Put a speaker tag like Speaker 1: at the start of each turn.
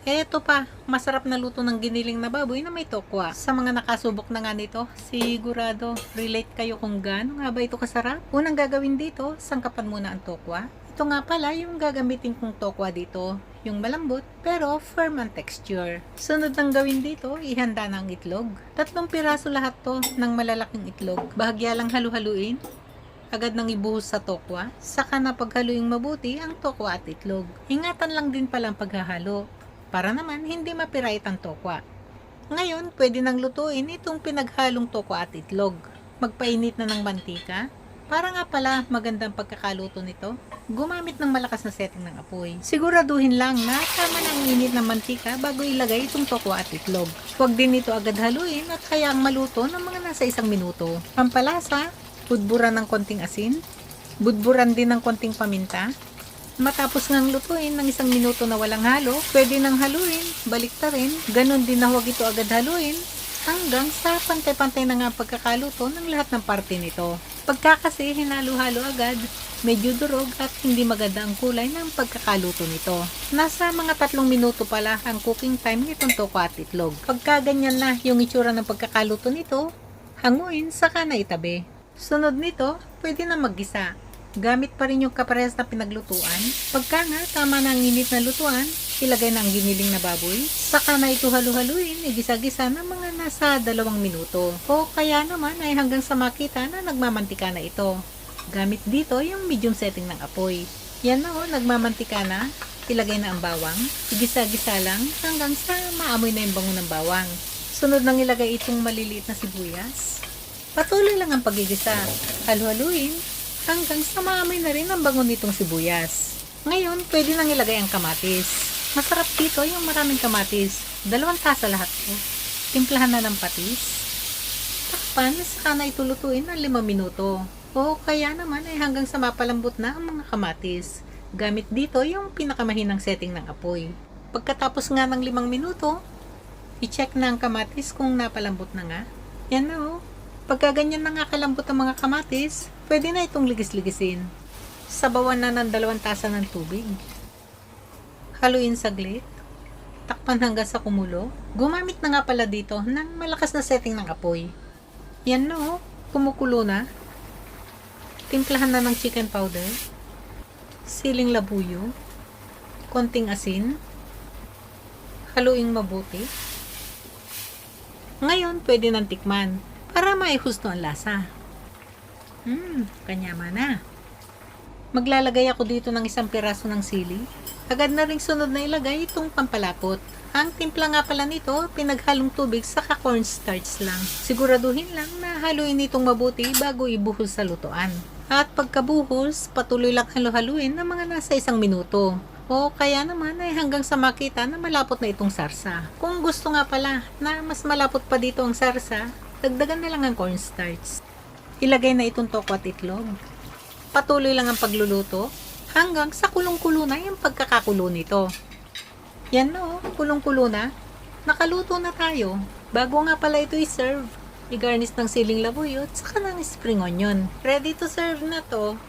Speaker 1: Eto pa, masarap na luto ng giniling na baboy na may tokwa. Sa mga nakasubok na nga nito, sigurado relate kayo kung gaano nga ba ito kasarap. Unang gagawin dito, sangkapan muna ang tokwa. Ito nga pala yung gagamitin kong tokwa dito, yung malambot pero firm ang texture. Sunod ng gawin dito, ihanda na ang itlog. 3 piraso lahat to ng malalaking itlog. Bahagya lang halu-haluin. Agad nang ibuhos sa tokwa. Saka na paghaluing mabuti ang tokwa at itlog. Ingatan lang din pala ang paghahalo para naman hindi mapirait ang tokwa. Ngayon, pwede nang lutuin itong pinaghalong tokwa at itlog. Magpainit na ng mantika. Para nga pala magandang pagkakaluto nito, gumamit ng malakas na setting ng apoy. Siguraduhin lang na tama na ang init ng mantika bago ilagay itong tokwa at itlog. Huwag din ito agad haluin at hayaang maluto ng mga nasa 1 minuto. Pampalasa, budburan ng konting asin, budburan din ng konting paminta. Matapos ngang lutuin ng 1 minuto na walang halo, pwede nang haluin, baliktarin, ganun din na huwag ito agad haluin, hanggang sa pantay-pantay na nga pagkakaluto ng lahat ng parte nito. Pagka kasi hinalo-halo agad, medyo durog at hindi maganda ang kulay ng pagkakaluto nito. Nasa mga 3 minuto pala ang cooking time nitong tokwa at itlog. Pagka ganyan na yung itsura ng pagkakaluto nito, hanguin saka na itabi. Sunod nito, pwede na maggisa. Gamit pa rin yung kaparehas na pinaglutuan. Pagka nga tama na ang init na lutuan, ilagay na ang giniling na baboy. Saka na ito halu-haluin, igisa-gisa ng mga nasa 2 minuto. O kaya naman ay hanggang sa makita na nagmamantika na ito. Gamit dito yung medium setting ng apoy. Yan na o, nagmamantika na. Ilagay na ang bawang. Igisa-gisa lang hanggang sa maamoy na yung bango ng bawang. Sunod nang ilagay itong maliliit na sibuyas. Patuloy lang ang pagigisa. Halu-haluin hanggang sa maamoy na rin ang bango nitong sibuyas. Ngayon, pwede nang ilagay ang kamatis. Masarap dito yung maraming kamatis. 2 tasa lahat po. Timplahan na ng patis. Takpan, saka na itulutuin ng 5 minuto. O kaya naman ay hanggang sa mapalambot na ang mga kamatis. Gamit dito yung pinakamahinang setting ng apoy. Pagkatapos nga ng 5 minuto, i-check na ang kamatis kung napalambot na nga. Yan na o. Pagka ganyan na nga kalambot ang mga kamatis, pwede na itong ligis-ligisin. Sabawan na ng 2 tasa ng tubig. Haluin saglit. Takpan hanggang sa kumulo. Gumamit na nga pala dito ng malakas na setting ng apoy. Yan no, kumukulo na. Timplahan na ng chicken powder. Siling labuyo. Konting asin. Haluing mabuti. Ngayon, pwede nang tikman para maihusto ang lasa. Kanyama na. Maglalagay ako dito ng 1 piraso ng sili. Agad na ring sunod na ilagay itong pampalapot. Ang timpla nga pala nito, pinaghalong tubig saka cornstarch lang. Siguraduhin lang na haluin itong mabuti bago ibuhos sa lutuan. At pagkabuhos, patuloy lang halu-haluin ng mga nasa 1 minuto. O kaya naman ay hanggang sa makita na malapot na itong sarsa. Kung gusto nga pala na mas malapot pa dito ang sarsa, dagdagan na lang ang cornstarch. Ilagay na itong tokwa at itlog. Patuloy lang ang pagluluto hanggang sa kulong-kulo na yung pagkakakulo nito. Yan na o, kulong-kulo na. Nakaluto na tayo. Bago nga pala ito i-serve, i-garnish ng siling labuyo at saka ng spring onion. Ready to serve na to.